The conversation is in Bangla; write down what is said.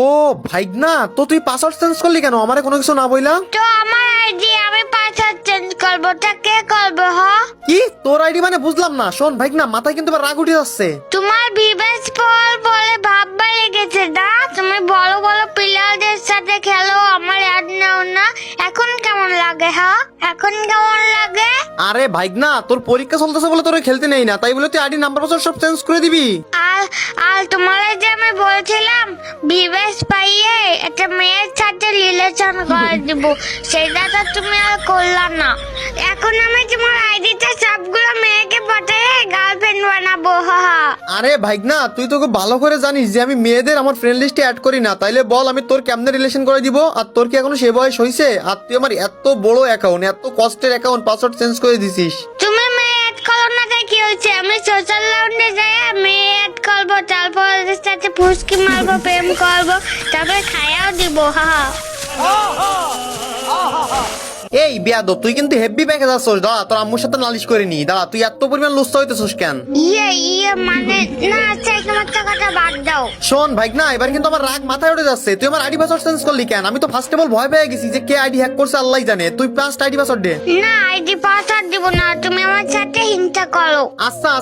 ও ভাইগনা, তো তুই পাসওয়ার্ড চেঞ্জ করলি কেন আমারে কোনো কিছু না বইলা? তো আমার আইডি আমি পাসওয়ার্ড চেঞ্জ করবো, তা কে করবে? কি তোর আইডি মানে বুঝলাম না। শোন ভাইগনা, মাথায় কিন্তু এবার রাগ উঠে যাচ্ছে। তোমার বিবেচ পর বলে ভাববা লেগেছে না? তুমি বড় বড় প্লেয়ারদের সাথে খেলো, আমার অ্যাড নাও না। এখন কেমন লাগে? এখন কেমন লাগে? আরে ভাইগনা, তোর পরীক্ষা চলতেছে বলে তোরে খেলতে নেই না, তাই বলে তুই আইডি নাম্বার পাসওয়ার্ড সব চেঞ্জ করে দিবি? আর আর তোমার যে আমি বলছিলাম বিবেচ পাইয়ে একটা মেয়ের সাথে রিলেশন করে দিব, সেটা তো তুমি আর করলা না। এখন আমি তোমার আইডিতে সবগুলো মেয়েকে পাঠিয়ে গার্লফ্রেন্ড বানাবো। আরে ভাইগনা, তুই তো খুব ভালো করে জানিস যে আমি মেয়েদের আমার ফ্রেন্ড লিস্টে অ্যাড করি না। তাইলে বল আমি তোর কেমনে রিলেশন করে দিব? আর তোর কি এখনো সে বয়স হইছে? আর তুই আমার এত বড় অ্যাকাউন্ট, এত কষ্টের অ্যাকাউন্ট পাসওয়ার্ড চেঞ্জ করে দিছিস। তুমি মেয়ে অ্যাড করো না, তাই কি হয়েছে? আমি সোশ্যাল লাউন্ডে যাই মেয়ে অ্যাড করবো, তারপর ওদের সাথে ফুসকি মারবো, প্রেম করবো, তারপরে খায়াও দিব। এই বিয়াদব, তুই কিন্তু হেভি প্যাকে যাচ্ছস। দাঁড়া, তোর আম্মুর সাথে নালিশ করে নি। দাঁড়া, তুই এত পরিমাণ লুচ্ছা হইতেছস কেন? মানে না, আচ্ছা তোমার টাকাটা বাদ দাও। শোন ভাইগনা, এবার কিন্তু আমার রাগ মাথায় উঠে যাচ্ছে। তুই আমার আইডি পাসওয়ার্ড চেঞ্জ করলি কেন? আমি তো ফার্স্ট অফ অল ভয় পেয়ে গেছি যে কে আইডি হ্যাক করছে আল্লাহই জানে। তুই ফার্স্ট আইডি পাসওয়ার্ড দে। না, আইডি পাসওয়ার্ড দিব না, তুমি আমার সাথে হিংসা করো। আচ্ছা।